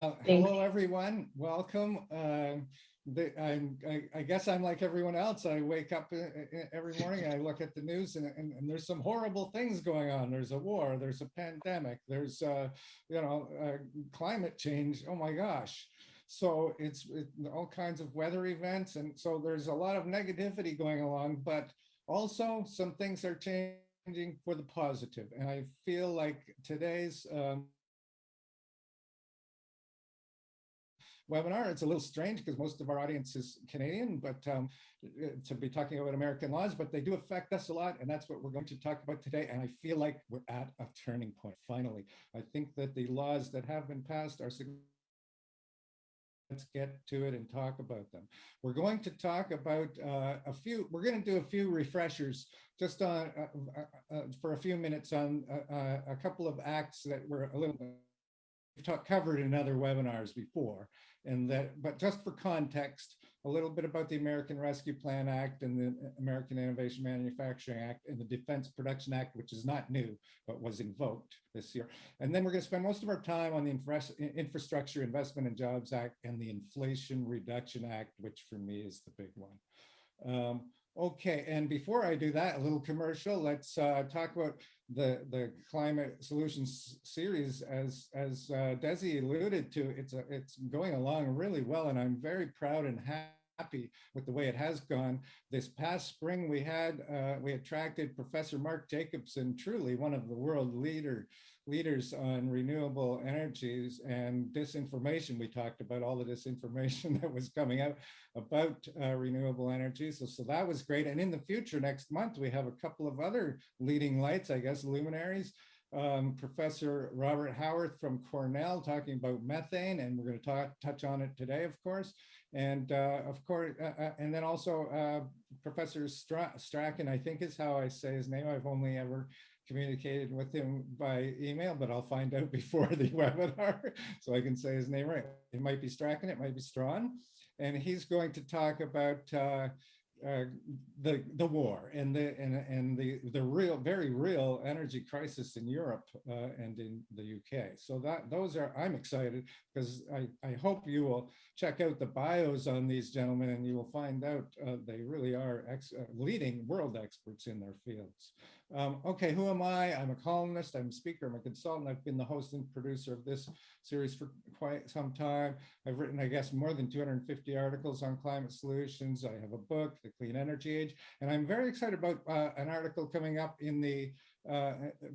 Thanks. Hello, everyone. Welcome. I guess I'm like everyone else. I wake up every morning, I look at the news, and there's some horrible things going on. There's a war, there's a pandemic, there's, climate change. Oh my gosh. So all kinds of weather events. And so there's a lot of negativity going along, but also some things are changing for the positive. And I feel like today's webinar. It's a little strange because most of our audience is Canadian, but to be talking about American laws, but they do affect us a lot. And that's what we're going to talk about today. And I feel like we're at a turning point, finally. I think that the laws that have been passed are significant. Let's get to it and talk about them. We're going to talk about we're going to do a few refreshers just on for a few minutes on a couple of acts that were a little covered in other webinars before, but just for context, a little bit about the American Rescue Plan Act and the American Innovation Manufacturing Act and the Defense Production Act, which is not new, but was invoked this year. And then we're going to spend most of our time on the Infrastructure Investment and Jobs Act and the Inflation Reduction Act, which for me is the big one. Okay, and before I do that, a little commercial. Let's talk about the climate solutions series. As Desi alluded to, it's going along really well, and I'm very proud and happy with the way it has gone. This past spring, we attracted Professor Mark Jacobson, truly one of the world leaders on renewable energies and disinformation. We talked about all the disinformation that was coming out about renewable energies. So that was great. And in the future, next month, we have a couple of other leading lights, I guess, luminaries. Professor Robert Howarth from Cornell talking about methane, and we're going to touch on it today, of course. And of course, and then also Professor Strachan, I think is how I say his name. I've only ever communicated with him by email, but I'll find out before the webinar so I can say his name right. It might be Strachan, it might be Strawn, and he's going to talk about the war and the real, very real energy crisis in Europe and in the UK. So I'm excited because I hope you will check out the bios on these gentlemen, and you will find out they really are leading world experts in their fields. Okay, who am I? I'm a columnist, I'm a speaker, I'm a consultant. I've been the host and producer of this series for quite some time. I've written, I guess, more than 250 articles on climate solutions. I have a book, The Clean Energy Age, and I'm very excited about an article coming up in the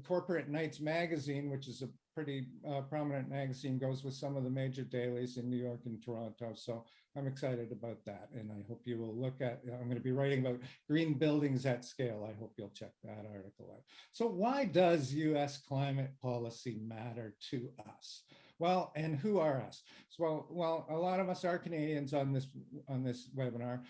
Corporate Knights magazine, which is a pretty prominent magazine, goes with some of the major dailies in New York and Toronto. So I'm excited about that. And I hope you will look at, I'm going to be writing about green buildings at scale. I hope you'll check that article out. So why does US climate policy matter to us? Well, and who are us? So, well, a lot of us are Canadians on this webinar,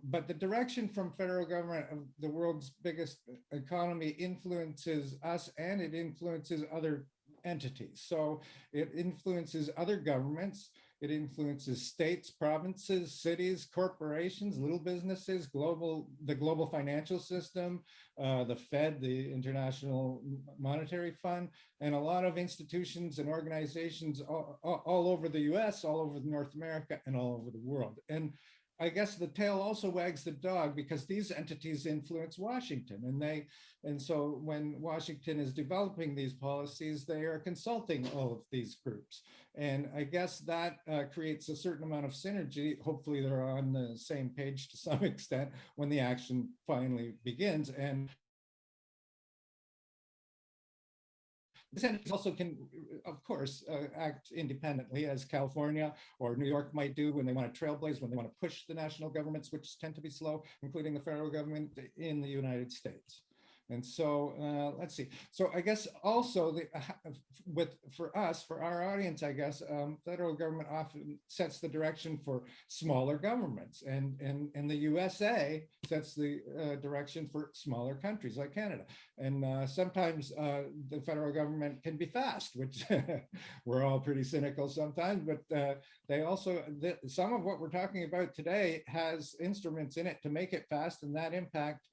but the direction from federal government of the world's biggest economy influences us, and it influences other entities. So it influences other governments, it influences states, provinces, cities, corporations, little businesses, the global financial system, the Fed, the International Monetary Fund, and a lot of institutions and organizations all over the US, all over North America, and all over the world. And I guess the tail also wags the dog because these entities influence Washington, and so when Washington is developing these policies, they are consulting all of these groups. And I guess that creates a certain amount of synergy. Hopefully they're on the same page to some extent when the action finally begins. And these entities also can, of course, act independently, as California or New York might do when they want to trailblaze, when they want to push the national governments, which tend to be slow, including the federal government in the United States. And so let's see. So I guess also for our audience, I guess federal government often sets the direction for smaller governments, and the USA sets the direction for smaller countries like Canada. And sometimes the federal government can be fast, which we're all pretty cynical sometimes, but they also, some of what we're talking about today has instruments in it to make it fast, and that impact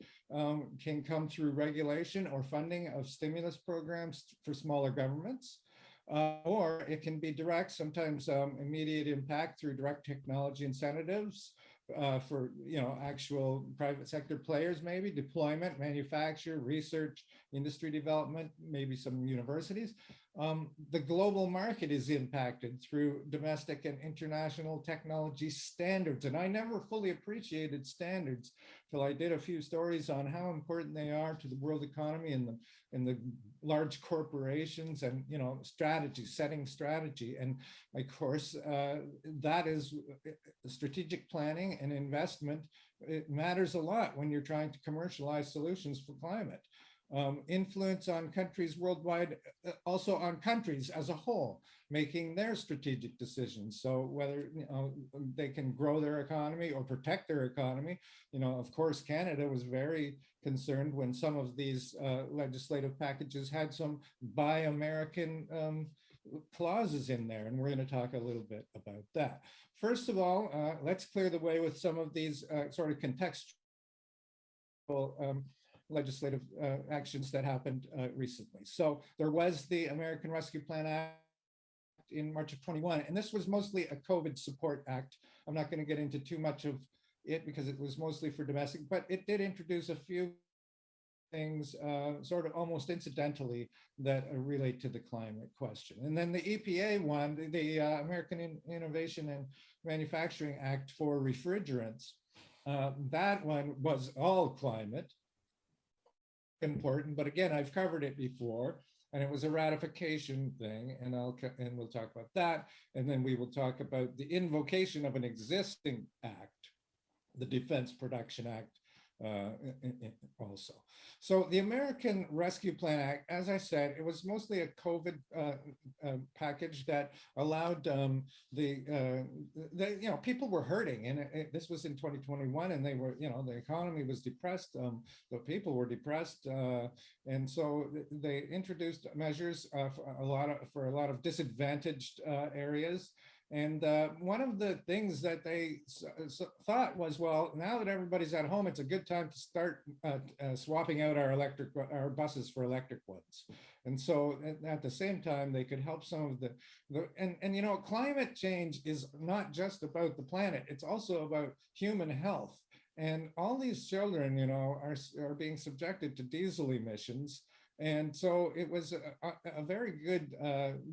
can come through regulation or funding of stimulus programs for smaller governments. or it can be direct, sometimes immediate impact through direct technology incentives for actual private sector players, maybe deployment, manufacture, research, industry development, maybe some universities. The global market is impacted through domestic and international technology standards. And I never fully appreciated standards till I did a few stories on how important they are to the world economy and the large corporations and setting strategy. And of course, that is strategic planning and investment. It matters a lot when you're trying to commercialize solutions for climate. Influence on countries worldwide, also on countries as a whole, making their strategic decisions. So whether they can grow their economy or protect their economy. Of course, Canada was very concerned when some of these legislative packages had some Buy American clauses in there, and we're going to talk a little bit about that. First of all, let's clear the way with some of these sort of contextual legislative actions that happened recently. So there was the American Rescue Plan Act in March of 21, and this was mostly a COVID support act. I'm not going to get into too much of it because it was mostly for domestic, but it did introduce a few things sort of almost incidentally that relate to the climate question. And then the EPA one, the American Innovation and Manufacturing Act for refrigerants, that one was all climate. Important, but again, I've covered it before, and it was a ratification thing, and we'll talk about that, and then we will talk about the invocation of an existing act, the Defense Production Act, also. So the American Rescue Plan Act, as I said, it was mostly a COVID package that allowed people were hurting, and this was in 2021, and they were, the economy was depressed, the people were depressed, and so they introduced measures for a lot of disadvantaged areas. And one of the things that they thought was, well, now that everybody's at home, it's a good time to start swapping out our buses for electric ones. And so at the same time, they could help some of the climate change is not just about the planet, it's also about human health. And all these children, are being subjected to diesel emissions. And so it was a very good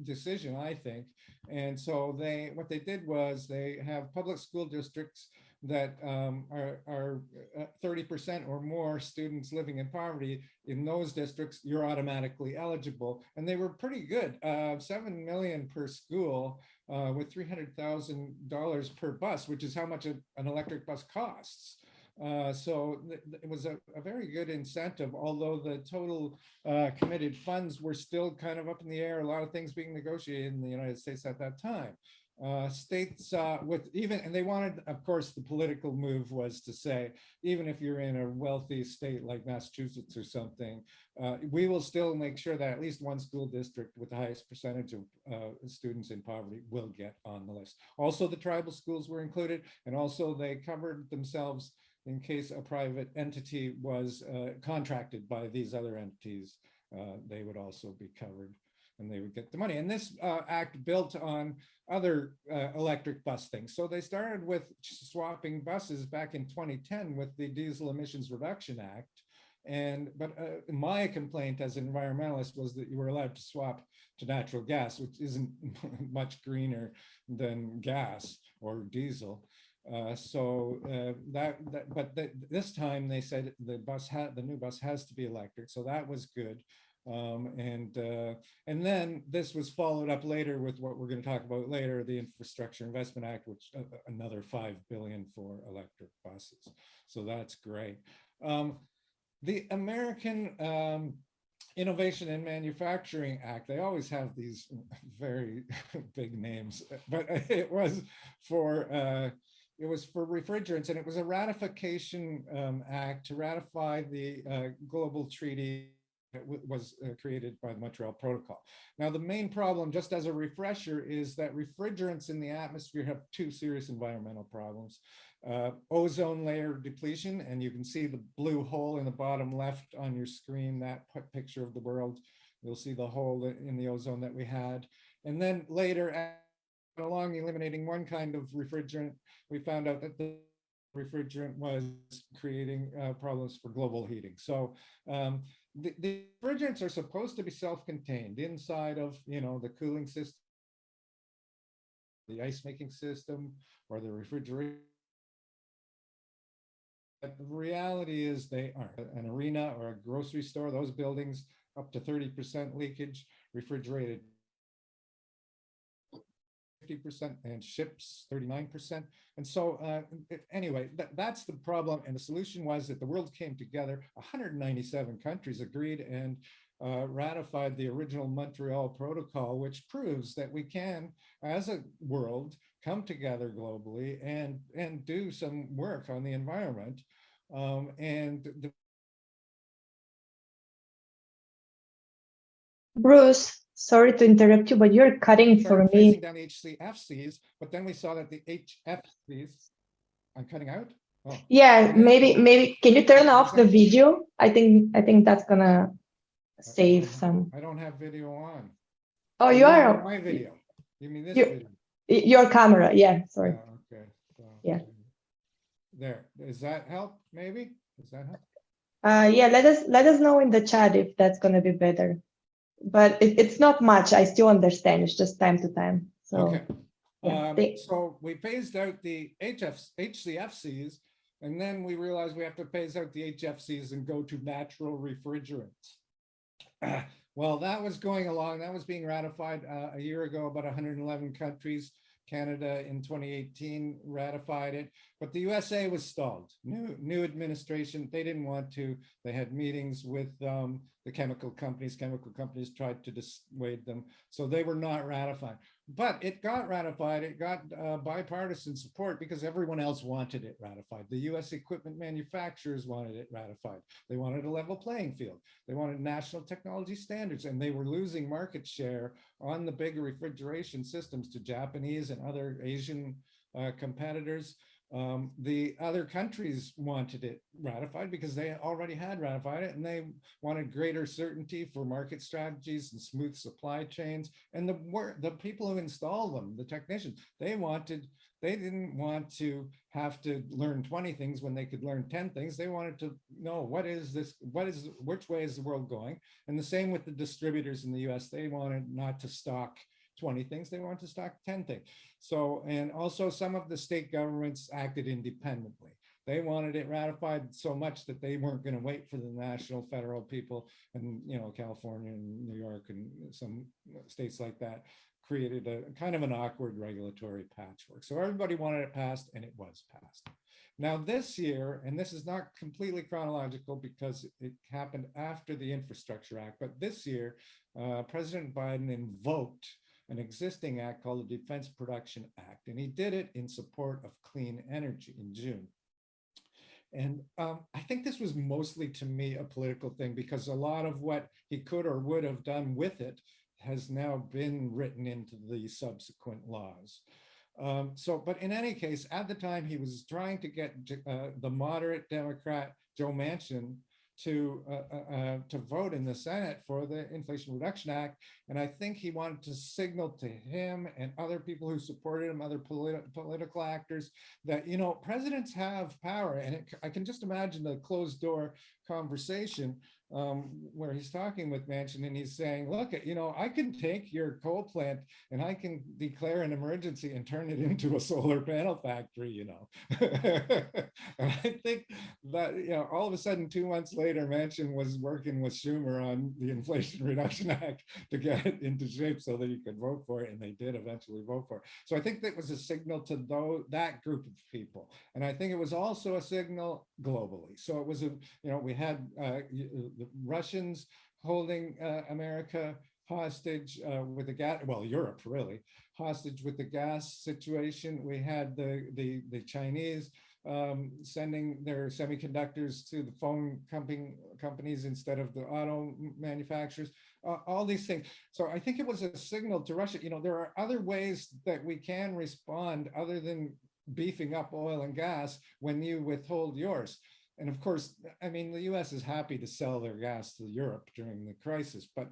decision, I think. And so what they did was they have public school districts that are 30% or more students living in poverty. In those districts, you're automatically eligible. And they were pretty good, $7 million per school with $300,000 per bus, which is how much an electric bus costs. So it was a very good incentive, although the total committed funds were still kind of up in the air, a lot of things being negotiated in the United States at that time. States and they wanted, of course, the political move was to say, even if you're in a wealthy state like Massachusetts or something, we will still make sure that at least one school district with the highest percentage of students in poverty will get on the list. Also, the tribal schools were included, and also they covered themselves in case a private entity was contracted by these other entities. They would also be covered and they would get the money. And this act built on other electric bus things. So they started with swapping buses back in 2010 with the Diesel Emissions Reduction Act. But my complaint as an environmentalist was that you were allowed to swap to natural gas, which isn't much greener than gas or diesel. This time they said the new bus has to be electric, so that was good. And then this was followed up later with what we're going to talk about later, the Infrastructure Investment Act, which another $5 billion for electric buses. So that's great. The American Innovation and Manufacturing Act, they always have these very big names, but it was for refrigerants, and it was a ratification act to ratify the global treaty that was created by the Montreal Protocol. Now, the main problem, just as a refresher, is that refrigerants in the atmosphere have two serious environmental problems. Ozone layer depletion, and you can see the blue hole in the bottom left on your screen, that picture of the world You'll see the hole in the ozone that we had. And then later, along eliminating one kind of refrigerant, we found out that the refrigerant was creating problems for global heating. So the refrigerants are supposed to be self-contained inside of, the cooling system, the ice making system, or the refrigeration. But the reality is they aren't. An arena or a grocery store, those buildings, up to 30% leakage, refrigerated 50%, and ships 39%. And so anyway, that's the problem. And the solution was that the world came together, 197 countries agreed and ratified the original Montreal Protocol, which proves that we can, as a world, come together globally and do some work on the environment. Bruce, sorry to interrupt you, but you're cutting for me. Phasing down the HCFCs, but then we saw that the HFCs, I'm cutting out. Oh. Yeah, maybe can you turn off the video? I think that's gonna save some. I don't have video on. Oh, you are my video. You mean this video? Your camera, yeah. Sorry. Okay. So, yeah. There. Does that help? Maybe. Does that help? Yeah. Let us know in the chat if that's gonna be better. But it's not much. I still understand. It's just time to time. So. Okay. Yeah. So we phased out the HCFCs, and then we realized we have to phase out the HFCs and go to natural refrigerants. Well, that was going along. That was being ratified a year ago. About 111 countries. Canada in 2018 ratified it, but the USA was stalled. New administration, they didn't want to. They had meetings with the chemical companies. Chemical companies tried to dissuade them, so they were not ratified. But it got ratified. It got bipartisan support because everyone else wanted it ratified. The US equipment manufacturers wanted it ratified. They wanted a level playing field. They wanted national technology standards, and they were losing market share on the big refrigeration systems to Japanese and other Asian competitors. The other countries wanted it ratified because they already had ratified it, and they wanted greater certainty for market strategies and smooth supply chains. And the people who install them, the technicians, they didn't want to have to learn 20 things when they could learn 10 things. They wanted to know which way is the world going? And the same with the distributors in the US. They wanted not to stock 20 things, they wanted to stock 10 things. So, and also some of the state governments acted independently. They wanted it ratified so much that they weren't going to wait for the national federal people, and California and New York and some states like that created a kind of an awkward regulatory patchwork. So everybody wanted it passed, and it was passed. Now this year, and this is not completely chronological because it happened after the Infrastructure Act, but this year, President Biden invoked an existing act called the Defense Production Act, and he did it in support of clean energy in June. And I think this was mostly, to me, a political thing, because a lot of what he could or would have done with it has now been written into the subsequent laws. But in any case, at the time, he was trying to get the moderate Democrat Joe Manchin to vote in the Senate for the Inflation Reduction Act. And I think he wanted to signal to him and other people who supported him, other political actors, that, presidents have power. And I can just imagine the closed door conversation where he's talking with Manchin and he's saying, look, I can take your coal plant and I can declare an emergency and turn it into a solar panel factory, And I think that, all of a sudden, 2 months later, Manchin was working with Schumer on the Inflation Reduction Act to get it into shape so that he could vote for it, and they did eventually vote for it. So I think that was a signal to that group of people. And I think it was also a signal globally. So it was we had the Russians holding America hostage with the gas, Europe really, hostage with the gas situation. We had the Chinese sending their semiconductors to the phone companies instead of the auto manufacturers, all these things. So I think it was a signal to Russia, there are other ways that we can respond other than beefing up oil and gas when you withhold yours. and of course, I mean, the U.S. is happy to sell their gas to Europe during the crisis, but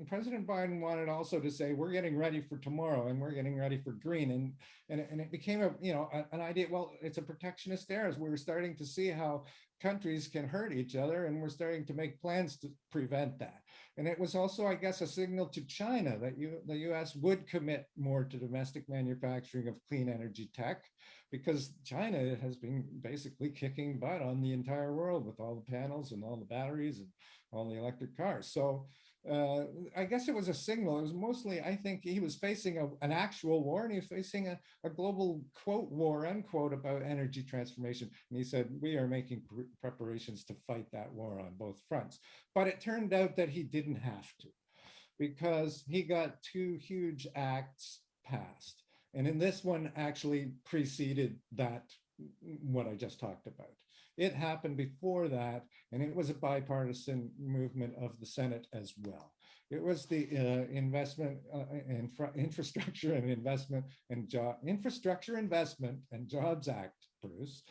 President Biden wanted also to say we're getting ready for tomorrow and we're getting ready for green, and it became an idea. Well, it's a protectionist era. We're starting to see how countries can hurt each other, and we're starting to make plans to prevent that. And it was also, I guess, a signal to China that the U.S. would commit more to domestic manufacturing of clean energy tech, because China has been basically kicking butt on the entire world with all the panels and all the batteries and all the electric cars. So I guess it was a signal. It was mostly, I think he was facing an actual war, and he was facing a global, quote, war, unquote, about energy transformation. And he said, we are making preparations to fight that war on both fronts. But it turned out that he didn't have to, because he got two huge acts passed. And in this one actually preceded that, what I just talked about. It happened before that, and it was a bipartisan movement of the Senate as well. It was the Infrastructure Investment and Jobs Act, Bruce.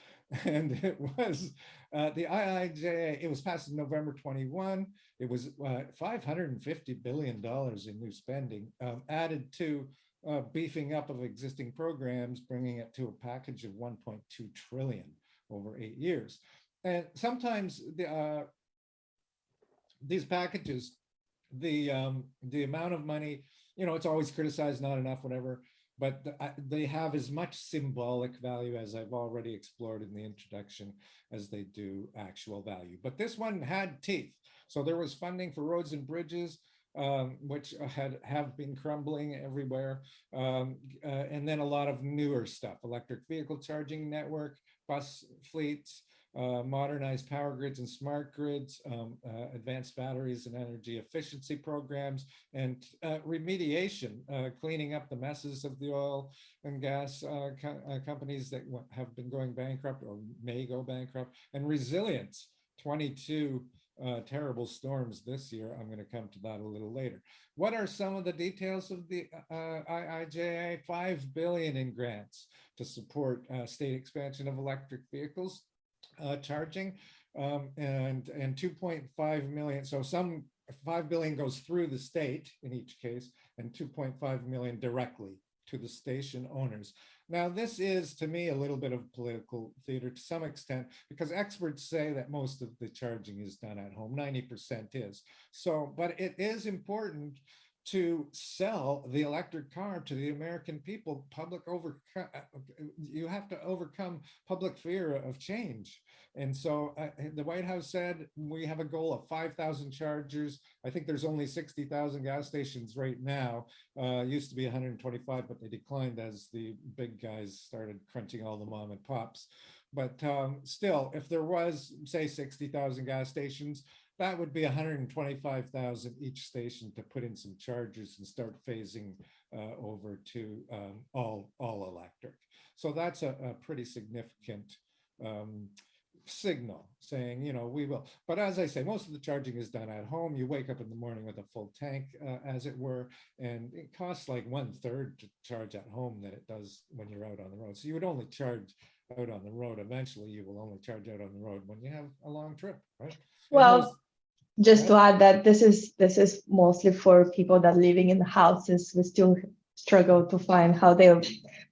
And it was the IIJA. It was passed in November 21. It was $550 billion in new spending, added to beefing up of existing programs, bringing it to a package of 1.2 trillion over 8 years. And sometimes these packages, the amount of money, it's always criticized, not enough, whatever, but they have as much symbolic value, as I've already explored in the introduction, as they do actual value. But this one had teeth. So there was funding for roads and bridges, which have been crumbling everywhere. And then a lot of newer stuff, electric vehicle charging network, bus fleets, modernized power grids and smart grids, advanced batteries and energy efficiency programs, and remediation, cleaning up the messes of the oil and gas companies that have been going bankrupt or may go bankrupt, and resilience, 22 terrible storms this year. I'm going to come to that a little later. What are some of the details of the IIJA? $5 billion in grants to support state expansion of electric vehicles charging, and 2.5 million. So some $5 billion goes through the state in each case, and 2.5 million directly to the station owners. Now, this is, to me, a little bit of political theater to some extent, because experts say that most of the charging is done at home, 90% is. So, but it is important to sell the electric car to the American people. You have to overcome public fear of change. And so the White House said, we have a goal of 5,000 chargers. I think there's only 60,000 gas stations right now. Used to be 125, but they declined as the big guys started crunching all the mom and pops. But still, if there was, say, 60,000 gas stations, that would be 125,000 each station to put in some chargers and start phasing over to all electric. So that's a pretty significant signal saying, we will. But as I say, most of the charging is done at home. You wake up in the morning with a full tank, as it were, and it costs like 1/3 to charge at home than it does when you're out on the road. So you would only charge out on the road. Eventually, you will only charge out on the road when you have a long trip, right? Well, just to add that this is mostly for people that living in the houses. We still struggle to find how they,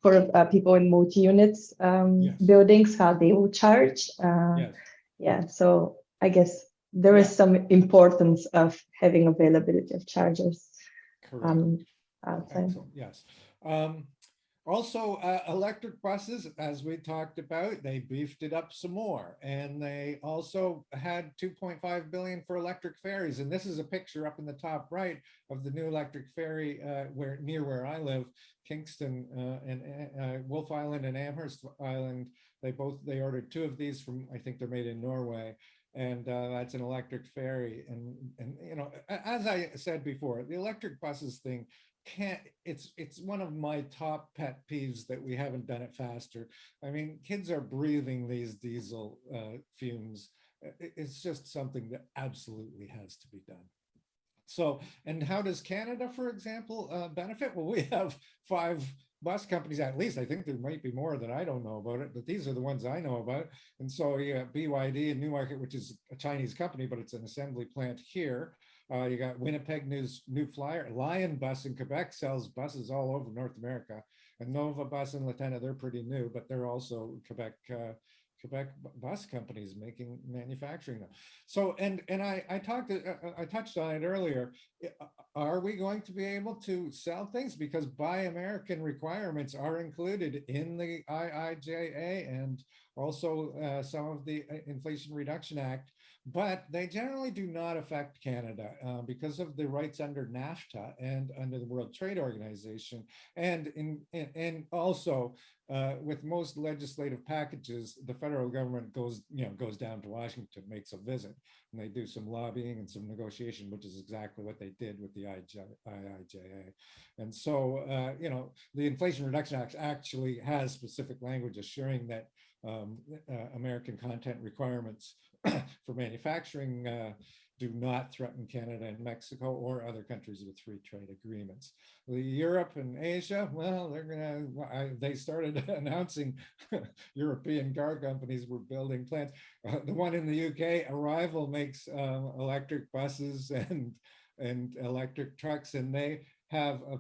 for people in multi-units Yes. buildings, how they will charge. Yes. Yeah, so I guess there is some importance of having availability of chargers. Correct. Outside. Excellent. Yes. Also, electric buses, as we talked about, they beefed it up some more, and they also had 2.5 billion for electric ferries. And this is a picture up in the top right of the new electric ferry near where I live, Kingston and Wolf Island and Amherst Island. They ordered 2 of these from, I think they're made in Norway. And that's an electric ferry. And as I said before, the electric buses thing, it's one of my top pet peeves that we haven't done it faster. I mean, kids are breathing these diesel fumes. It's just something that absolutely has to be done. So, and how does Canada, for example, benefit? Well, we have 5 bus companies, at least I think there might be more that I don't know about it, but these are the ones I know about. And so you got BYD in Newmarket, which is a Chinese company, but it's an assembly plant here. You got Winnipeg New Flyer, Lion Bus in Quebec sells buses all over North America, and Nova Bus in Latena, they're pretty new, but they're also Quebec bus companies manufacturing them. So and I touched on it earlier. Are we going to be able to sell things, because Buy American requirements are included in the IIJA and also some of the Inflation Reduction Act, but they generally do not affect Canada because of the rights under NAFTA and under the World Trade Organization, and also with most legislative packages, the federal government goes down to Washington, makes a visit, and they do some lobbying and some negotiation, which is exactly what they did with the IIJA. And so, the Inflation Reduction Act actually has specific language assuring that American content requirements for manufacturing do not threaten Canada and Mexico or other countries with free trade agreements. Europe and Asia, well, they started announcing European car companies were building plants. The one in the UK, Arrival, makes electric buses and electric trucks, and they have a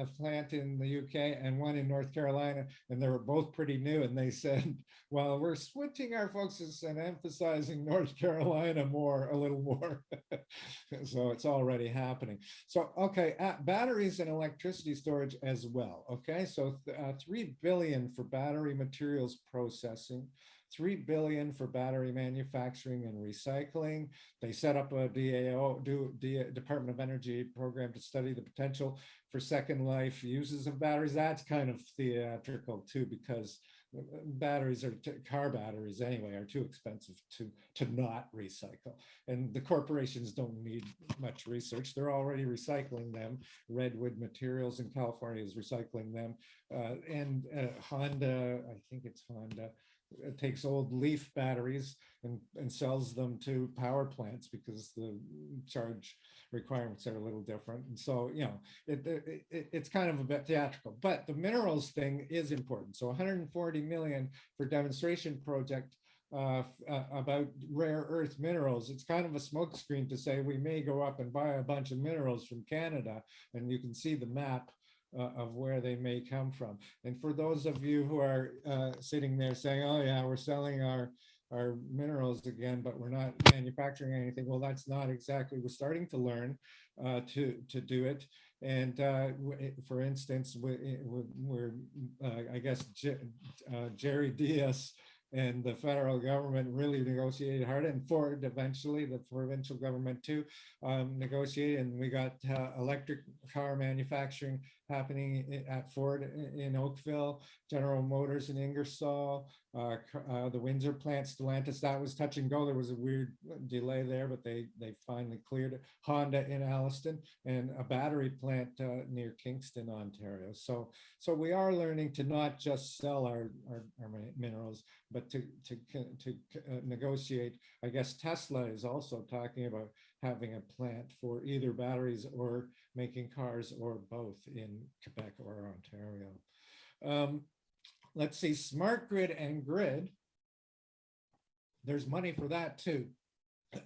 plant in the UK and one in North Carolina, and they were both pretty new. And they said, well, we're switching our focus and emphasizing North Carolina a little more. So it's already happening. So, okay, batteries and electricity storage as well. Okay, so $3 billion for battery materials processing, $3 billion for battery manufacturing and recycling. They set up a Department of Energy program to study the potential for second life uses of batteries. That's kind of theatrical too, because batteries car batteries anyway are too expensive to not recycle, and the corporations don't need much research. They're already recycling them. Redwood Materials in California is recycling them, and Honda, I think it's Honda, it takes old Leaf batteries and sells them to power plants because the charge requirements are a little different. And so, it's kind of a bit theatrical, but the minerals thing is important. So 140 million for demonstration project about rare earth minerals. It's kind of a smokescreen to say we may go up and buy a bunch of minerals from Canada, and you can see the map of where they may come from. And for those of you who are sitting there saying, oh yeah, we're selling our minerals again, but we're not manufacturing anything. Well, that's not exactly, we're starting to learn to do it. And for instance, we're I guess Jerry Diaz and the federal government really negotiated hard, and Ford eventually, the provincial government too, negotiated, and we got electric car manufacturing happening at Ford in Oakville, General Motors in Ingersoll, the Windsor plant, Stellantis, that was touch and go. There was a weird delay there, but they finally cleared it. Honda in Alliston, and a battery plant near Kingston, Ontario. So we are learning to not just sell our minerals, but to negotiate. I guess Tesla is also talking about having a plant for either batteries or making cars, or both, in Quebec or Ontario. Let's see, smart grid and grid. There's money for that too.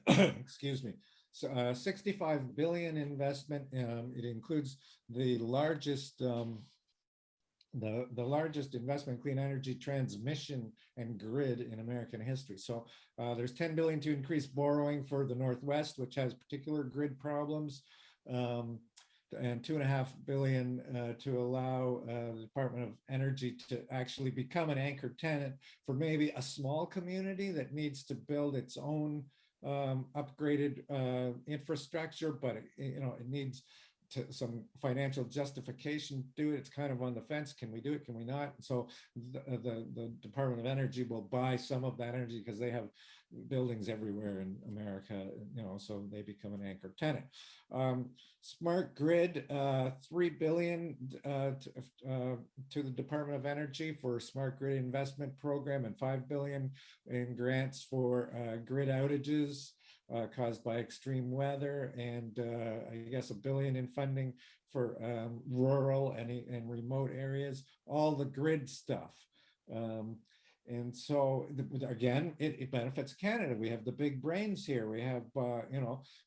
Excuse me. So 65 billion investment. It includes the largest investment in clean energy transmission and grid in American history. So there's 10 billion to increase borrowing for the Northwest, which has particular grid problems, and 2.5 billion to allow the Department of Energy to actually become an anchor tenant for maybe a small community that needs to build its own upgraded infrastructure, but it needs some financial justification to do it. It's kind of on the fence. Can we do it? Can we not? So the Department of Energy will buy some of that energy because they have buildings everywhere in America, so they become an anchor tenant. Smart grid, 3 billion to the Department of Energy for smart grid investment program, and 5 billion in grants for grid outages. caused by extreme weather, and I guess $1 billion in funding for rural and remote areas, all the grid stuff. And so again, it benefits Canada. We have the big brains here. We have,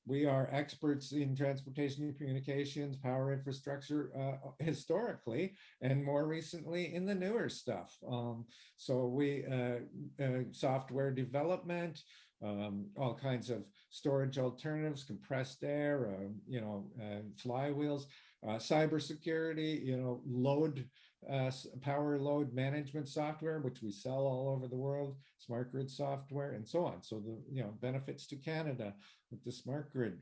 we are experts in transportation and communications, power infrastructure, historically, and more recently in the newer stuff. So we, software development, all kinds of storage alternatives, compressed air, flywheels, cybersecurity, power load management software, which we sell all over the world, smart grid software, and so on. So the benefits to Canada with the smart grid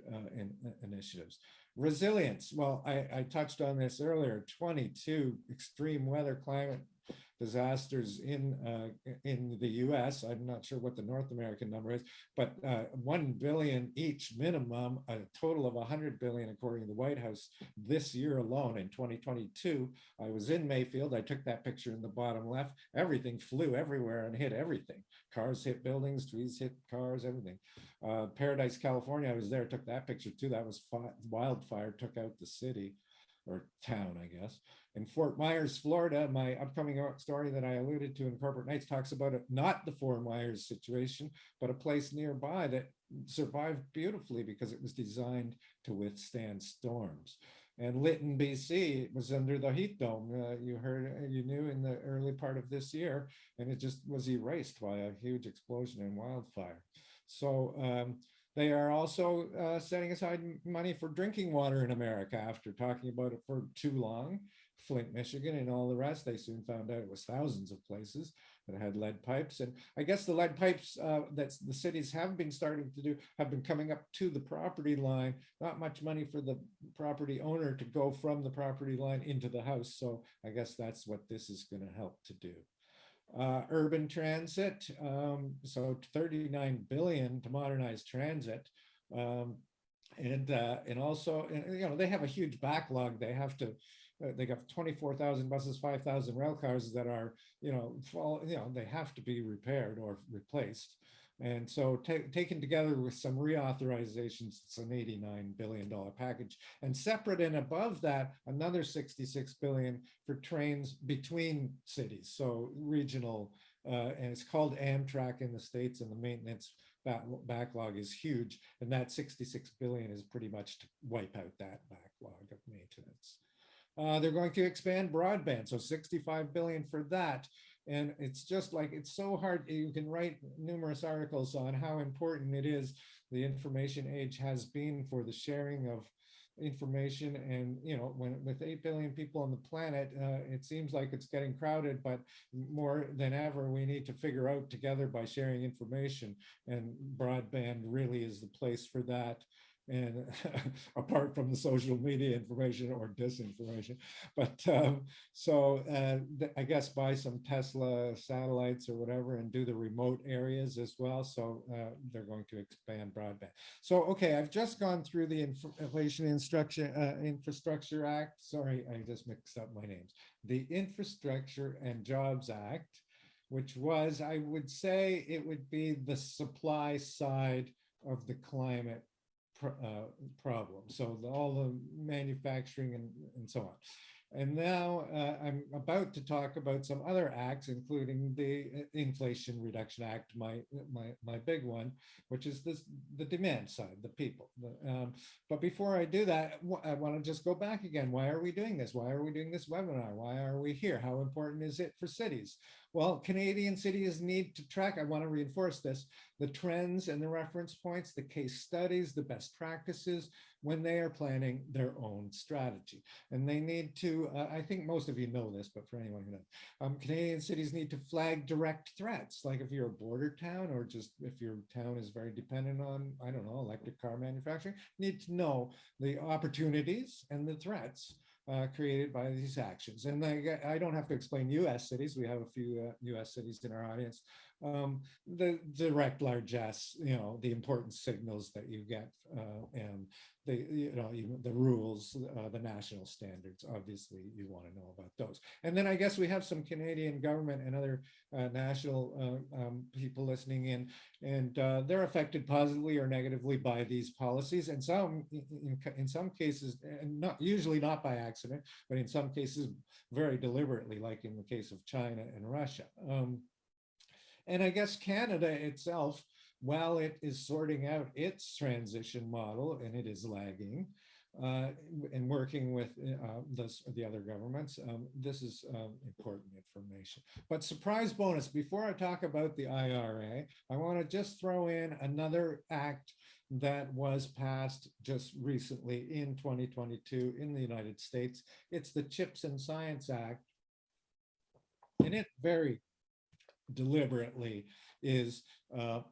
initiatives. Resilience. Well, I touched on this earlier. 22 extreme weather climate disasters in the US. I'm not sure what the North American number is, but 1 billion each minimum, a total of 100 billion according to the White House this year alone in 2022. I was in Mayfield. I took that picture in the bottom left. Everything flew everywhere and hit everything. Cars hit buildings, trees hit cars, everything. Paradise, California, I was there, took that picture too. That was wildfire, took out the city or town, I guess. In Fort Myers, Florida, my upcoming story that I alluded to in Corporate Nights talks about it, not the Fort Myers situation, but a place nearby that survived beautifully because it was designed to withstand storms. And Lytton, BC, was under the heat dome. You knew in the early part of this year, and it just was erased by a huge explosion and wildfire. So they are also setting aside money for drinking water in America after talking about it for too long. Flint, Michigan, and all the rest, they soon found out it was thousands of places that had lead pipes. And I guess the lead pipes that the cities have been starting to do have been coming up to the property line, not much money for the property owner to go from the property line into the house. So I guess that's what this is going to help to do. Urban transit, so 39 billion to modernize transit. And also, they have a huge backlog. They have to, they got 24,000 buses, 5,000 rail cars that are, they have to be repaired or replaced. And so taken together with some reauthorizations, it's an $89 billion package. And separate and above that, another 66 billion for trains between cities. So regional, and it's called Amtrak in the States, and the maintenance backlog is huge. And that 66 billion is pretty much to wipe out that backlog of maintenance. They're going to expand broadband, so 65 billion for that. And it's just like, it's so hard. You can write numerous articles on how important it is the information age has been for the sharing of information. And, with 8 billion people on the planet, it seems like it's getting crowded, but more than ever, we need to figure out together by sharing information, and broadband really is the place for that. And apart from the social media information or disinformation, but I guess buy some Tesla satellites or whatever and do the remote areas as well. So they're going to expand broadband. So, okay, I've just gone through the Inflation Infrastructure Act. Sorry, I just mixed up my names. The Infrastructure and Jobs Act, which was, I would say it would be the supply side of the climate problem. So all the manufacturing and so on. And now I'm about to talk about some other acts, including the Inflation Reduction Act, my big one, which is the demand side, the people. But before I do that, I want to just go back again. Why are we doing this? Why are we doing this webinar? Why are we here? How important is it for cities? Well, Canadian cities need to track, I want to reinforce this, the trends and the reference points, the case studies, the best practices when they are planning their own strategy. And they need to, I think most of you know this, but for anyone who knows, Canadian cities need to flag direct threats. Like if you're a border town, or just if your town is very dependent on, I don't know, electric car manufacturing, you need to know the opportunities and the threats created by these actions. And I don't have to explain US cities. We have a few US cities in our audience. The direct largesse, the important signals that you get, and the rules, the national standards. Obviously, you want to know about those. And then I guess we have some Canadian government and other national people listening in, and they're affected positively or negatively by these policies. And in some cases, and not usually not by accident, but in some cases very deliberately, like in the case of China and Russia. And I guess Canada itself, while it is sorting out its transition model, and it is lagging, and working with the other governments, this is important information. But surprise bonus, before I talk about the IRA, I want to just throw in another act that was passed just recently in 2022 in the United States. It's the Chips and Science Act. And it very deliberately is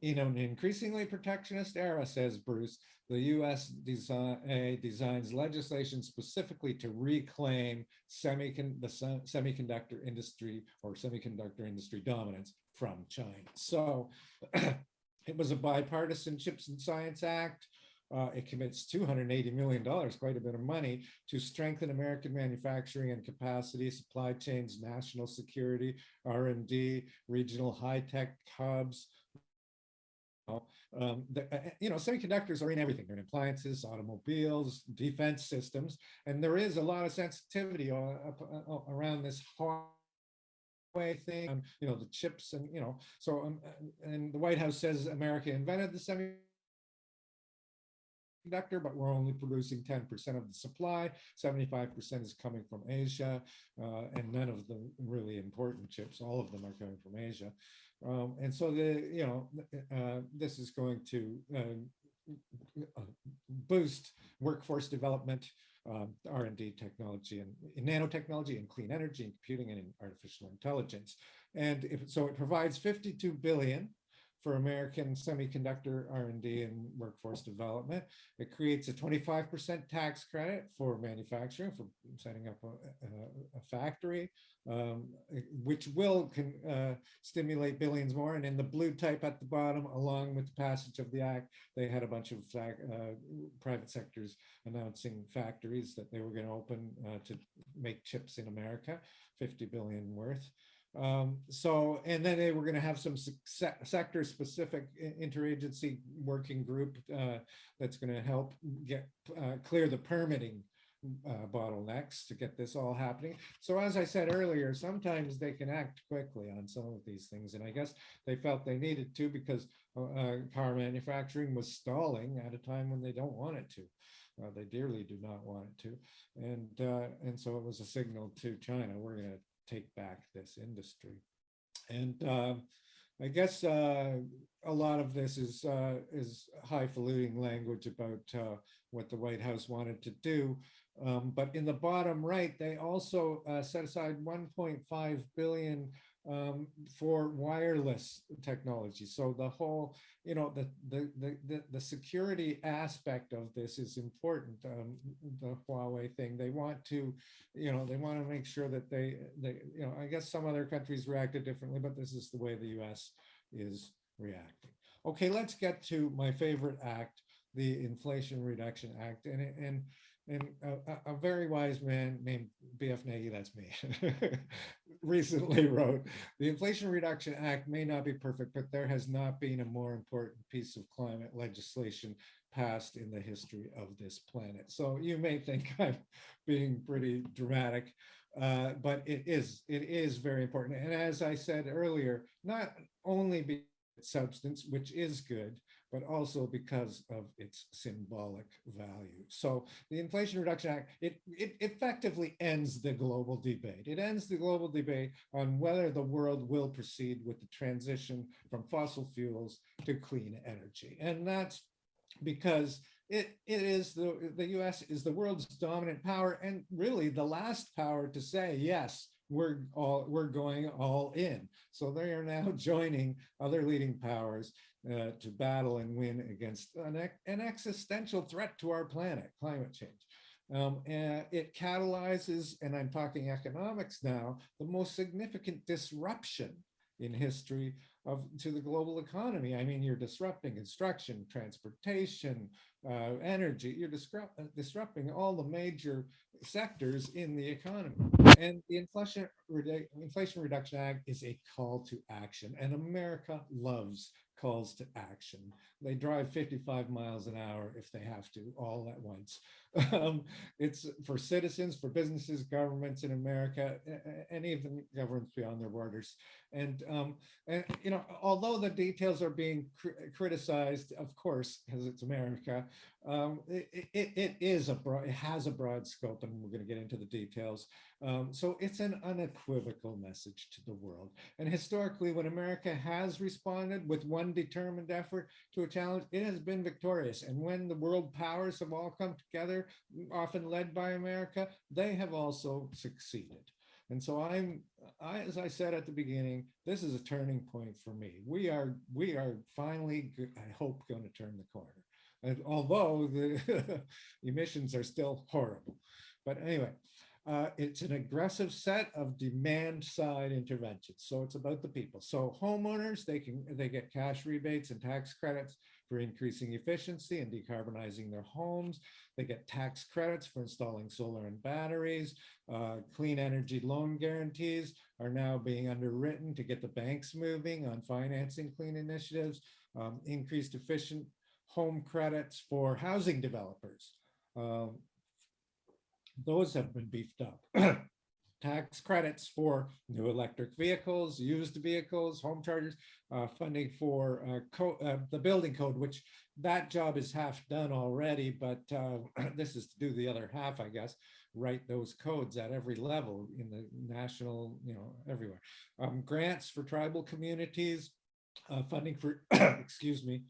in an increasingly protectionist era, says Bruce, the US designs legislation specifically to reclaim the semiconductor industry or semiconductor industry dominance from China. So it was a bipartisan Chips and Science Act. It commits $280 million, quite a bit of money, to strengthen American manufacturing and capacity, supply chains, national security, R&D, regional high-tech hubs. Semiconductors are in everything. They're in appliances, automobiles, defense systems, and there is a lot of sensitivity around this Huawei thing, the chips, and and the White House says America invented the semiconductor, but we're only producing 10% of the supply. 75% is coming from Asia, and none of the really important chips, all of them are coming from Asia. And so this is going to boost workforce development, R&D technology, and nanotechnology, and clean energy, and computing, and in artificial intelligence. And so it provides $52 billion for American semiconductor R&D and workforce development. It creates a 25% tax credit for manufacturing, for setting up a factory, which will stimulate billions more. And in the blue type at the bottom, along with the passage of the act, they had a bunch of private sectors announcing factories that they were going to open to make chips in America, 50 billion worth. And then they were going to have some sector specific interagency working group that's going to help clear the permitting bottlenecks to get this all happening. So as I said earlier, sometimes they can act quickly on some of these things, and I guess they felt they needed to, because car manufacturing was stalling at a time when they don't want it to. They dearly do not want it to, and so it was a signal to China, we're going to take back this industry. And I guess a lot of this is highfalutin language about what the White House wanted to do. But in the bottom right, they also set aside $1.5 billion for wireless technology. So the whole, the security aspect of this is important. The Huawei thing, they want to make sure that they I guess some other countries reacted differently, but this is the way the US is reacting. Okay, let's get to my favorite act, the Inflation Reduction Act. And a very wise man named B.F. Nagy, that's me, recently wrote, the Inflation Reduction Act may not be perfect, but there has not been a more important piece of climate legislation passed in the history of this planet. So you may think I'm being pretty dramatic, but it is very important. And as I said earlier, not only because of its substance, which is good, but also because of its symbolic value. So the Inflation Reduction Act, it effectively ends the global debate. It ends the global debate on whether the world will proceed with the transition from fossil fuels to clean energy. And that's because it is the US is the world's dominant power, and really the last power to say, yes, we're going all in. So they are now joining other leading powers to battle and win against an existential threat to our planet, climate change. And it catalyzes, and I'm talking economics now, the most significant disruption in history to the global economy. I mean, you're disrupting construction, transportation, energy. You're disrupting all the major sectors in the economy. And the Inflation Reduction Act is a call to action, and America loves calls to action. They drive 55 miles an hour if they have to, all at once. It's for citizens, for businesses, governments in America, and even governments beyond their borders. And you know, although the details are being criticized, of course, because it's America, it has a broad scope, and we're going to get into the details. So it's an unequivocal message to the world. And historically, when America has responded with one determined effort to a challenge, it has been victorious. And when the world powers have all come together, often led by America, they have also succeeded. And so as I said at the beginning, this is a turning point for me. We are finally, I hope, going to turn the corner. And although the emissions are still horrible. But anyway, it's an aggressive set of demand side interventions. So it's about the people. So homeowners, they get cash rebates and tax credits for increasing efficiency and decarbonizing their homes. They get tax credits for installing solar and batteries. Clean energy loan guarantees are now being underwritten to get the banks moving on financing clean initiatives. Increased efficient home credits for housing developers. Those have been beefed up. Tax credits for new electric vehicles, used vehicles, home chargers, funding for the building code, which that job is half done already, but this is to do the other half, I guess, write those codes at every level in the national, you know, everywhere. Grants for tribal communities, funding for, excuse me,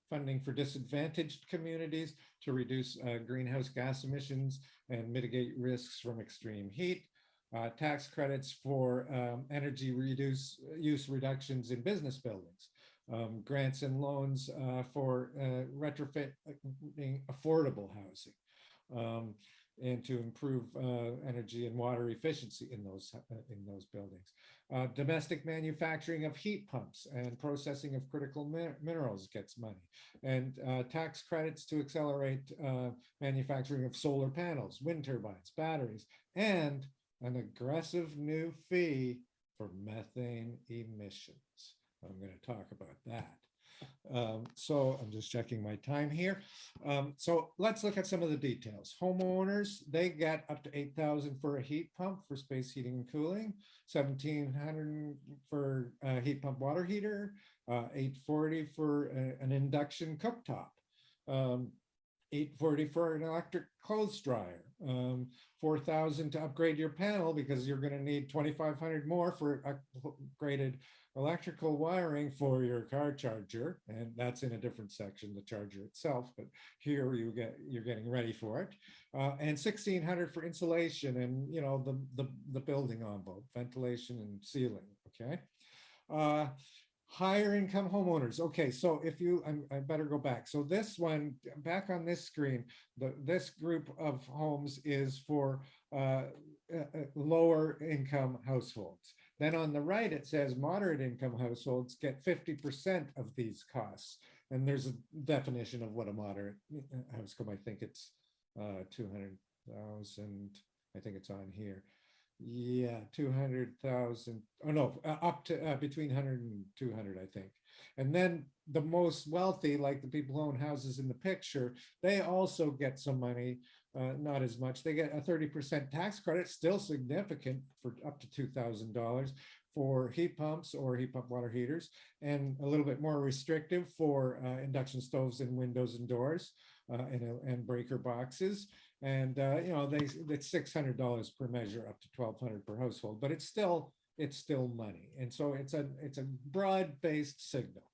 funding for disadvantaged communities to reduce greenhouse gas emissions and mitigate risks from extreme heat. Tax credits for energy use reductions in business buildings. Grants and loans for retrofitting affordable housing. And to improve energy and water efficiency in those buildings. Domestic manufacturing of heat pumps and processing of critical minerals gets money. And tax credits to accelerate manufacturing of solar panels, wind turbines, batteries, and an aggressive new fee for methane emissions. I'm going to talk about that. So I'm just checking my time here. So let's look at some of the details. Homeowners, they get up to $8,000 for a heat pump for space heating and cooling, $1,700 for a heat pump water heater, $840 for an induction cooktop, $840 for an electric clothes dryer, $4,000 to upgrade your panel because you're going to need $2,500 more for upgraded electrical wiring for your car charger, and that's in a different section, the charger itself, but here you're getting ready for it, and $1,600 for insulation and, you know, the building envelope, ventilation and ceiling. Okay. Higher income homeowners. Okay, so if you, I better go back. So this one, back on this screen, this group of homes is for lower income households. Then on the right, it says moderate income households get 50% of these costs. And there's a definition of what a moderate household, I think it's 200,000, I think it's on here. Yeah, 200,000. Oh no, up to between 100 and 200, I think. And then the most wealthy, like the people who own houses in the picture, they also get some money, not as much. They get a 30% tax credit, still significant, for up to $2,000 for heat pumps or heat pump water heaters, and a little bit more restrictive for induction stoves and windows and doors and breaker boxes. And you know, it's $600 per measure, up to $1,200 per household, but it's still money. And so it's a broad-based signal.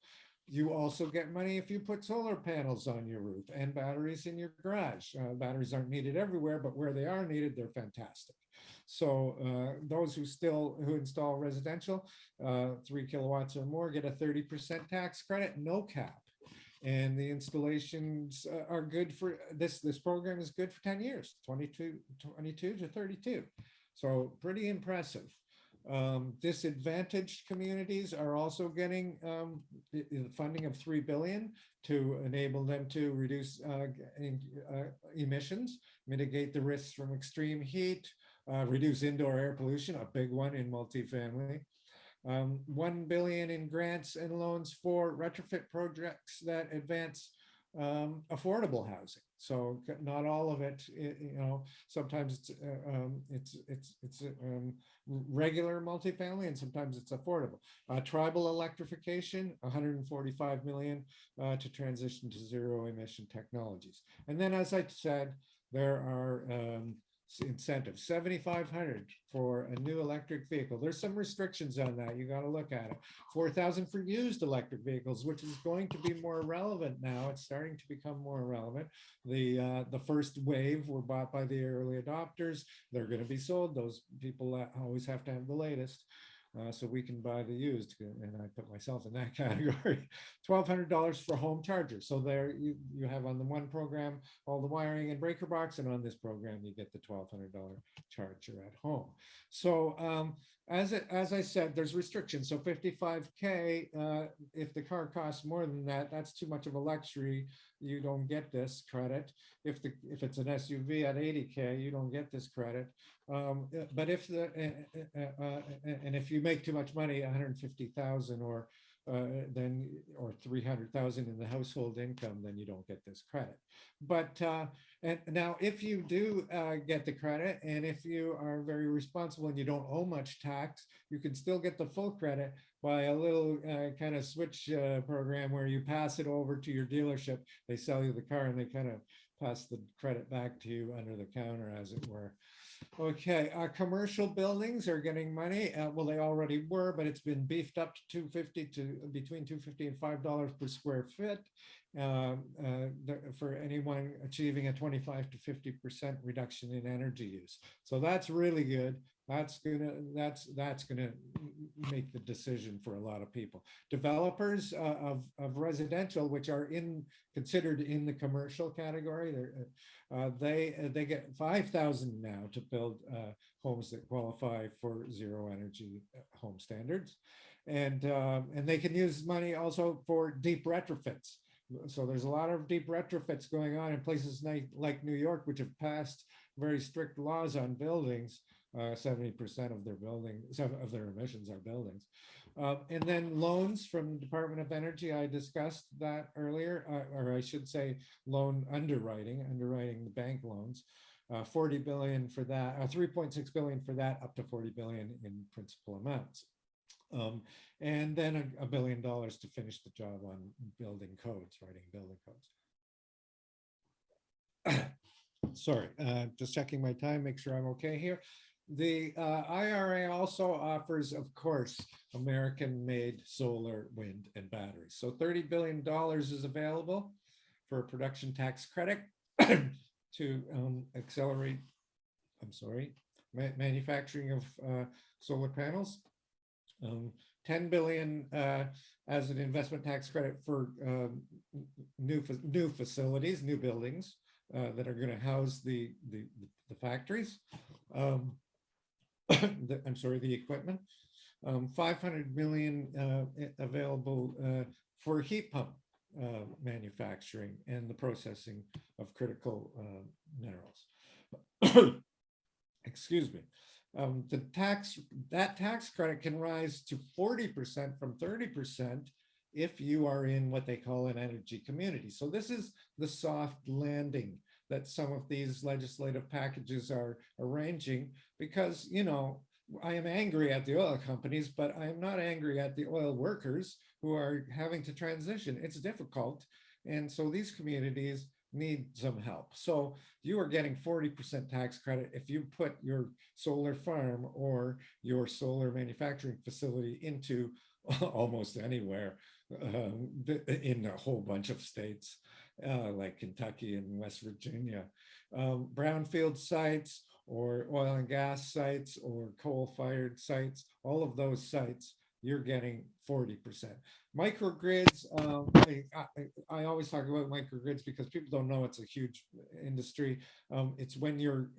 You also get money if you put solar panels on your roof and batteries in your garage. Batteries aren't needed everywhere, but where they are needed, they're fantastic. So those who install residential 3 kilowatts or more get a 30% tax credit, no cap. And the installations are good for this program is good for 10 years, 22 to 32. So pretty impressive. Disadvantaged communities are also getting the funding of $3 billion to enable them to reduce emissions, mitigate the risks from extreme heat, reduce indoor air pollution, a big one in multifamily. 1 billion in grants and loans for retrofit projects that advance affordable housing. So not all of it, you know, sometimes it's regular multifamily and sometimes it's affordable. Tribal electrification, 145 million to transition to zero emission technologies. And then, as I said, there are incentives, 7,500 for a new electric vehicle. There's some restrictions on that. You got to look at it. 4,000 for used electric vehicles, which is going to be more relevant now. It's starting to become more relevant. The first wave were bought by the early adopters. They're going to be sold. Those people always have to have the latest. So we can buy the used, and I put myself in that category. $1,200 for home chargers. So there you have on the one program all the wiring and breaker box, and on this program you get the $1,200 charger at home. So as I said, there's restrictions. So 55K, if the car costs more than that, that's too much of a luxury. You don't get this credit. If it's an SUV at 80K, you don't get this credit. But if you make too much money, 150,000 or 300,000 in the household income, then you don't get this credit. But and now, if you do get the credit, and if you are very responsible and you don't owe much tax, you can still get the full credit by a little kind of switch program where you pass it over to your dealership. They sell you the car and they kind of pass the credit back to you under the counter, as it were. Okay, commercial buildings are getting money. Well, they already were, but it's been beefed up to between $2.50 and $5 per square foot for anyone achieving a 25 to 50% reduction in energy use. So that's really good. That's gonna make the decision for a lot of people. Developers of residential, which are considered in the commercial category, they get 5,000 now to build homes that qualify for zero energy home standards, and they can use money also for deep retrofits. So there's a lot of deep retrofits going on in places like New York, which have passed very strict laws on buildings. 70% of their emissions are buildings. And then loans from the Department of Energy, I discussed that earlier, or I should say loan underwriting the bank loans. 40 billion for that, 3.6 billion for that, up to 40 billion in principal amounts. And then $1 billion to finish the job on building codes, writing building codes. Sorry, just checking my time, make sure I'm okay here. The IRA also offers, of course, American-made solar, wind, and batteries. So $30 billion is available for a production tax credit to accelerate, manufacturing of solar panels. 10 billion as an investment tax credit for new facilities, new buildings that are going to house the factories. The equipment. 500 million available for heat pump manufacturing and the processing of critical minerals. Excuse me. That tax credit can rise to 40% from 30% if you are in what they call an energy community. So this is the soft landing that some of these legislative packages are arranging, because, you know, I am angry at the oil companies, but I am not angry at the oil workers who are having to transition. It's difficult. And so these communities need some help. So you are getting 40% tax credit if you put your solar farm or your solar manufacturing facility into almost anywhere in a whole bunch of states like Kentucky and West Virginia. Brownfield sites or oil and gas sites or coal-fired sites, all of those sites, you're getting 40%. Microgrids, I always talk about microgrids because people don't know it's a huge industry. It's when your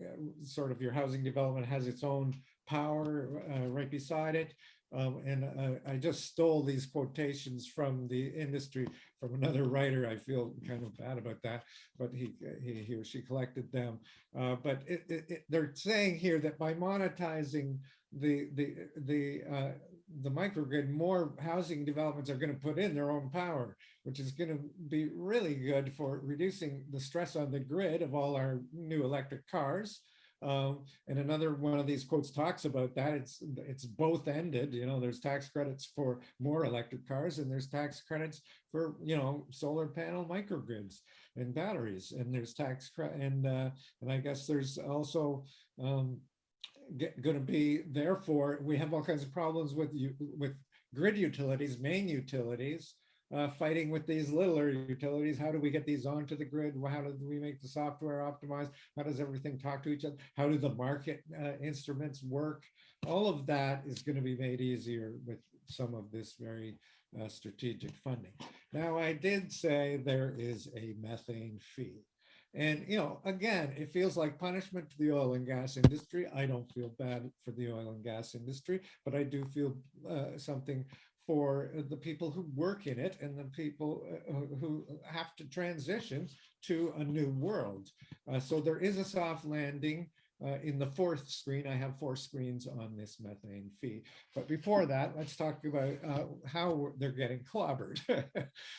sort of your housing development has its own power right beside it. And I just stole these quotations from the industry from another writer. I feel kind of bad about that, but he or she collected them. But they're saying here that by monetizing the microgrid, more housing developments are going to put in their own power, which is going to be really good for reducing the stress on the grid of all our new electric cars. And another one of these quotes talks about that. It's both ended. You know, there's tax credits for more electric cars, and there's tax credits for, you know, solar panel microgrids and batteries. And there's tax credit, and I guess there's also going to be, therefore, we have all kinds of problems with grid utilities, main utilities, fighting with these littler utilities. How do we get these onto the grid? How do we make the software optimized? How does everything talk to each other? How do the market instruments work? All of that is going to be made easier with some of this very strategic funding. Now, I did say there is a methane fee. And, you know, again, it feels like punishment to the oil and gas industry. I don't feel bad for the oil and gas industry, but I do feel something for the people who work in it and the people who have to transition to a new world. So there is a soft landing in the fourth screen. I have 4 screens on this methane fee. But before that, let's talk about how they're getting clobbered.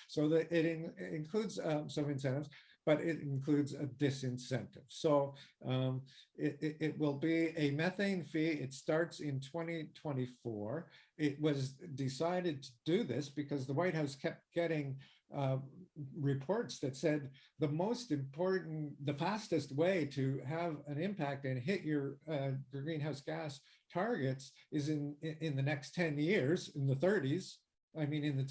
So that it includes some incentives, but it includes a disincentive. So it will be a methane fee. It starts in 2024. It was decided to do this because the White House kept getting reports that said the most important, the fastest way to have an impact and hit your greenhouse gas targets is in the next 10 years, in the 30s. I mean, in the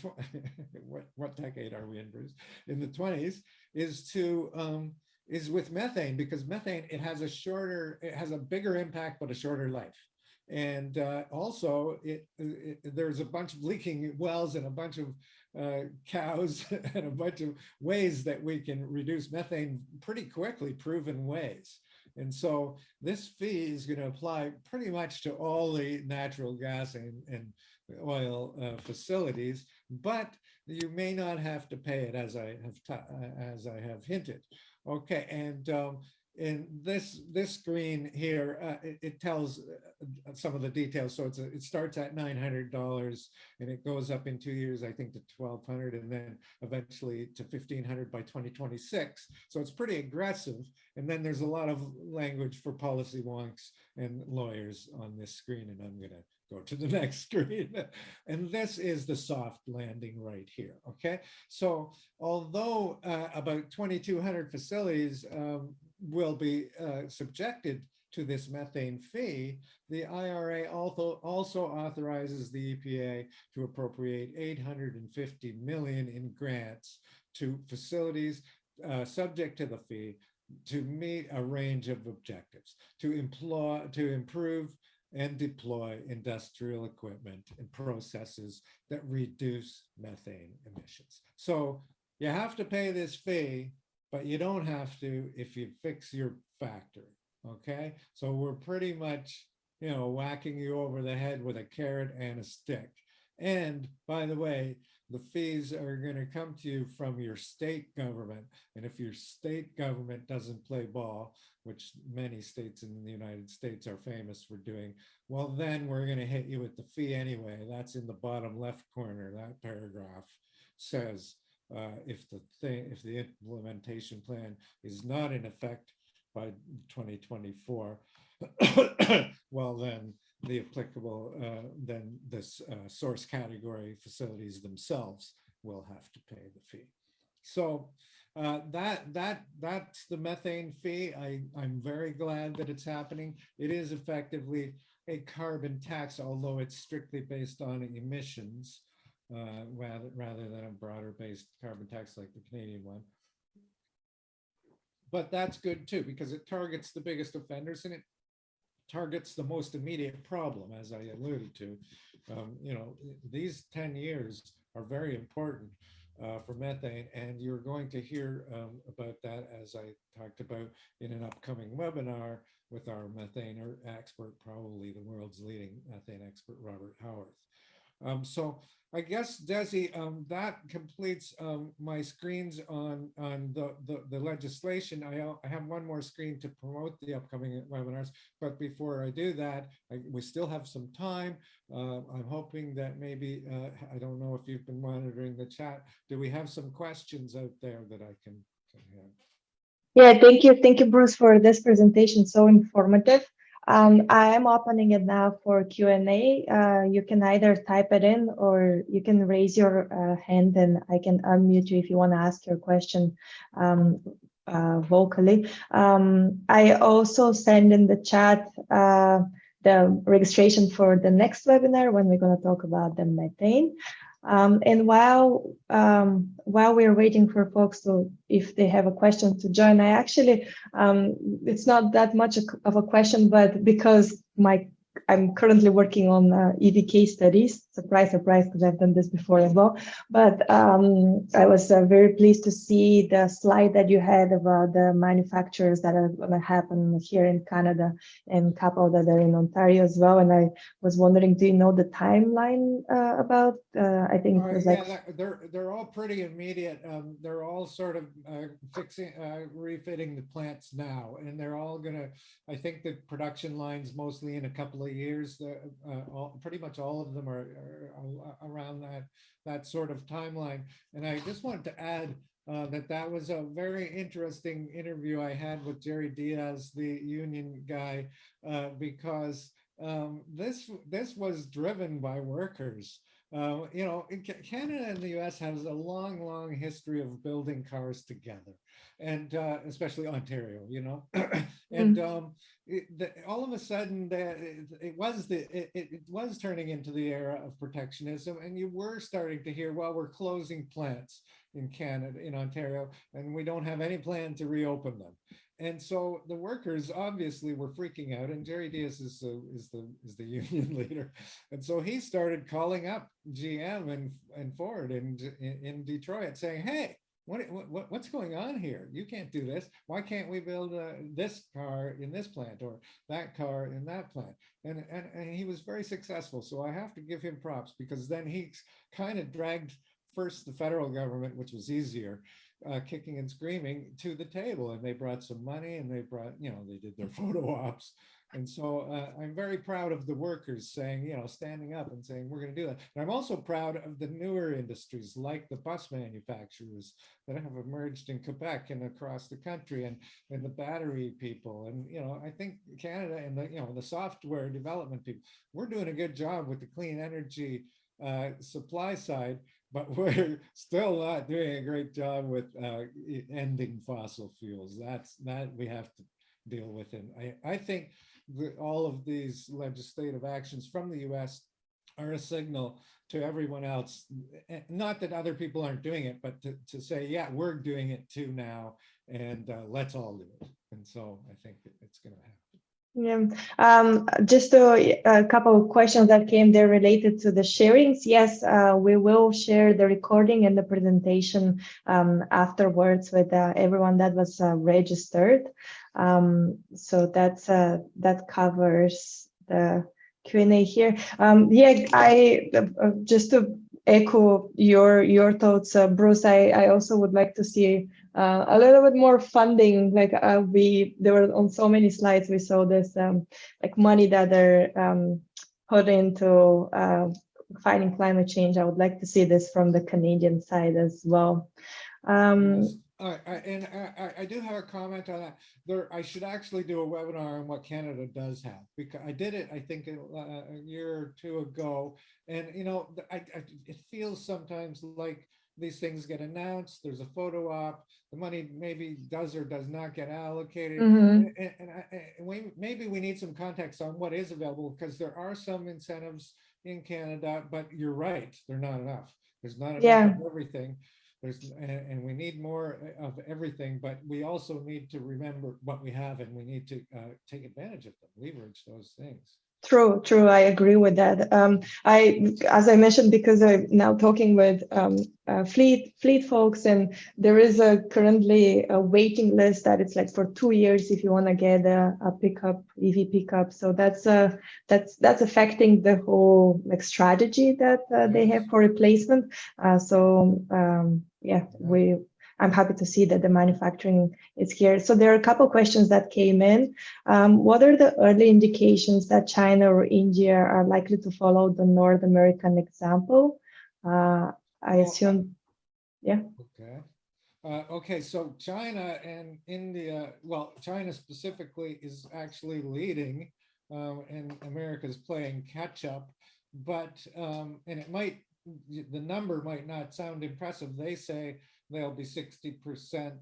what decade are we in, Bruce? In the 20s, is with methane, because methane, it has a bigger impact but a shorter life. And also, there's a bunch of leaking wells and a bunch of cows and a bunch of ways that we can reduce methane pretty quickly, proven ways. And so this fee is going to apply pretty much to all the natural gas and oil facilities, but you may not have to pay it, as I have hinted. Okay, and in this screen here, it tells some of the details. So it starts at $900 and it goes up in 2 years, I think, to $1,200, and then eventually to $1,500 by 2026. So it's pretty aggressive. And then there's a lot of language for policy wonks and lawyers on this screen, and I'm going to go to the next screen. And this is the soft landing right here. Okay, so although about 2,200 facilities will be subjected to this methane fee, the IRA also authorizes the EPA to appropriate $850 million in grants to facilities subject to the fee to meet a range of objectives, to improve and deploy industrial equipment and processes that reduce methane emissions. So you have to pay this fee, but you don't have to if you fix your factory. Okay, so we're pretty much, you know, whacking you over the head with a carrot and a stick. And by the way, the fees are going to come to you from your state government. And if your state government doesn't play ball, which many states in the United States are famous for doing, well, then we're going to hit you with the fee anyway. That's in the bottom left corner. That paragraph says if the implementation plan is not in effect by 2024, well, then the applicable, then this source category facilities themselves will have to pay the fee. So that's the methane fee. I'm very glad that it's happening. It is effectively a carbon tax, although it's strictly based on emissions rather than a broader based carbon tax like the Canadian one. But that's good too, because it targets the biggest offenders and it targets the most immediate problem, as I alluded to. You know, these 10 years are very important for methane. And you're going to hear about that, as I talked about, in an upcoming webinar with our methane expert, probably the world's leading methane expert, Robert Howarth. So I guess, Desi, that completes my screens on the legislation. I have one more screen to promote the upcoming webinars, but before I do that, we still have some time. I'm hoping that maybe, I don't know if you've been monitoring the chat. Do we have some questions out there that I can have? Yeah, thank you, Bruce, for this presentation. So informative. I am opening it now for Q&A. You can either type it in or you can raise your hand and I can unmute you if you want to ask your question vocally. I also send in the chat the registration for the next webinar when we're going to talk about the methane. And while we're waiting for folks to, if they have a question to join, I actually, it's not that much of a question, but because I'm currently working on EV case studies. Surprise, surprise, because I've done this before as well. But I was very pleased to see the slide that you had about the manufacturers that are going to happen here in Canada and a couple that are in Ontario as well. And I was wondering, do you know the timeline about? I think it was Yeah, they're all pretty immediate. They're all sort of refitting the plants now, and they're all gonna. I think the production lines mostly in a couple of years. Pretty much all of them are around that sort of timeline. And I just wanted to add that was a very interesting interview I had with Jerry Diaz, the union guy, because this was driven by workers. You know, Canada and the US has a long, long history of building cars together, and especially Ontario, you know, and all of a sudden it was turning into the era of protectionism, and you were starting to hear, well, we're closing plants in Canada, in Ontario, and we don't have any plan to reopen them. And so the workers obviously were freaking out, and Jerry Diaz is the union leader, and so he started calling up GM and Ford in Detroit, saying, "Hey, what's going on here? You can't do this. Why can't we build this car in this plant or that car in that plant?" And he was very successful. So I have to give him props, because then he kind of dragged first the federal government, which was easier, kicking and screaming, to the table, and they brought some money, and they brought, you know, they did their photo ops. And so I'm very proud of the workers saying, you know, standing up and saying, we're going to do that. And I'm also proud of the newer industries, like the bus manufacturers that have emerged in Quebec and across the country, and the battery people. And, you know, I think Canada and the, you know, the software development people, we're doing a good job with the clean energy supply side, but we're still not doing a great job with ending fossil fuels. That we have to deal with. And I think all of these legislative actions from the US are a signal to everyone else, not that other people aren't doing it, but to say, yeah, we're doing it too now, and let's all do it. And so I think it's going to happen. Yeah, just a couple of questions that came there related to the sharings. Yes, we will share the recording and the presentation afterwards with everyone that was registered. So that covers the Q&A here. Yeah, I just to echo your thoughts, Bruce. I also would like to see a little bit more funding. Like there were on so many slides, we saw this like money that they're put into fighting climate change. I would like to see this from the Canadian side as well. Yes. I do have a comment on that. I should actually do a webinar on what Canada does have, because I did it, I think, a year or two ago. And, you know, it feels sometimes like these things get announced, there's a photo op, the money maybe does or does not get allocated. Maybe we need some context on what is available, because there are some incentives in Canada, but you're right, they're not enough. There's not enough of everything. And we need more of everything, but we also need to remember what we have, and we need to take advantage of them, leverage those things. True. I agree with that. As I mentioned, because I'm now talking with fleet folks, and there is currently a waiting list that it's like for 2 years if you want to get a EV pickup. So that's affecting the whole like strategy that they have for replacement. I'm happy to see that the manufacturing is here. So there are a couple questions that came in. What are the early indications that China or India are likely to follow the North American example? I assume, yeah. Okay, so China and India, well, China specifically is actually leading, and America's playing catch up, but, and the number might not sound impressive. They say they'll be 60%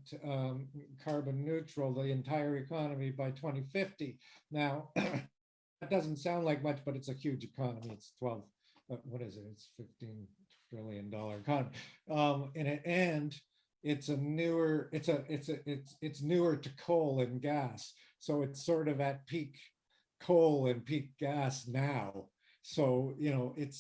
carbon neutral, the entire economy by 2050. Now, that doesn't sound like much, but it's a huge economy. It's 12, what is it? It's $15 trillion economy. And it's newer to coal and gas. So it's sort of at peak coal and peak gas now. So, you know, it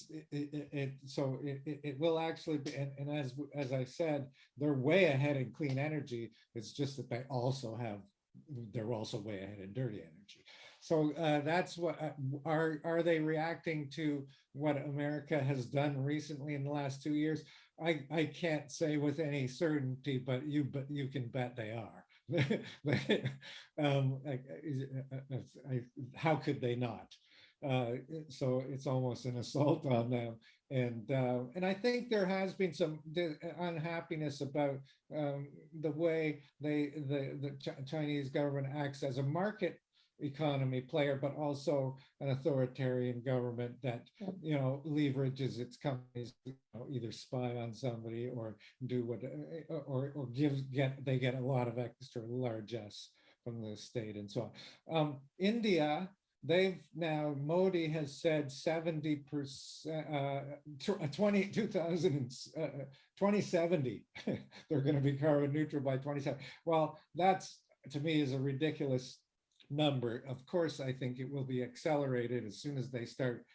will actually be, and as I said, they're way ahead in clean energy. It's just that they're also way ahead in dirty energy. So that's what, are they reacting to what America has done recently in the last 2 years? I can't say with any certainty, but you can bet they are. How could they not? So it's almost an assault on them. And I think there has been some unhappiness about the way the Chinese government acts as a market economy player, but also an authoritarian government that, you know, leverages its companies to, you know, either spy on somebody or do what, or they get a lot of extra largesse from the state and so on. India, Modi has said 70%, 2070, they're going to be carbon neutral by 2070. Well, that's, to me, is a ridiculous number. Of course, I think it will be accelerated as soon as they start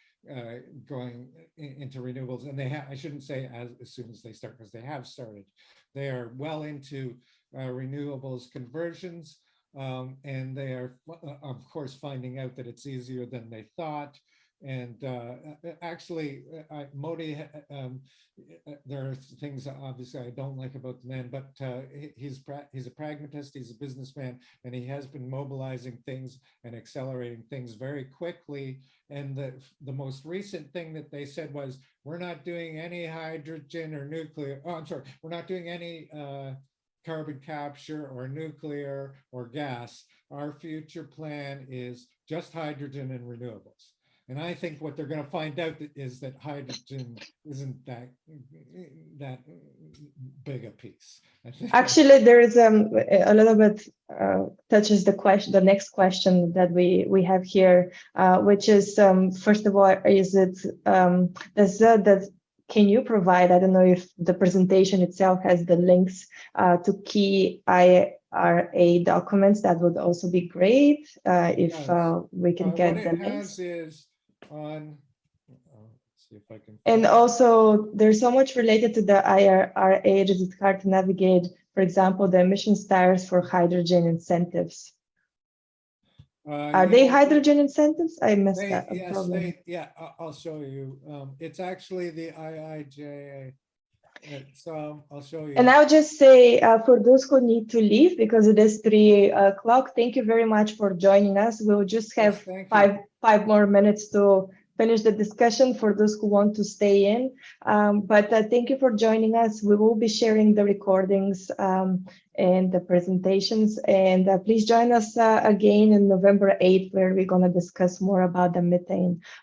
going into renewables. And I shouldn't say as soon as they start, because they have started. They are well into renewables conversions. And they are, of course, finding out that it's easier than they thought. And actually, Modi, there are things obviously I don't like about the man, but he's a pragmatist, he's a businessman, and he has been mobilizing things and accelerating things very quickly. And the most recent thing that they said was, we're not doing any hydrogen or nuclear, we're not doing any carbon capture or nuclear or gas. Our future plan is just hydrogen and renewables. And I think what they're going to find out is that hydrogen isn't that big a piece. Actually, there is a little bit touches the next question that we have here, which is first of all, is it can you provide, I don't know if the presentation itself has the links to key IRA documents. That would also be great if we can get the links. What it has is on, let's see if I can. And also, there's so much related to the IRA that it's hard to navigate. For example, the emissions tires for hydrogen incentives. Are they hydrogen incentives? I missed that. Yes, I'll show you. It's actually the IIJA. So I'll show you. And I'll just say for those who need to leave, because it is 3 o'clock, thank you very much for joining us. We'll just have five more minutes to finish the discussion for those who want to stay in. But thank you for joining us. We will be sharing the recordings and the presentations. And please join us again on November 8th, where we're going to discuss more about the methane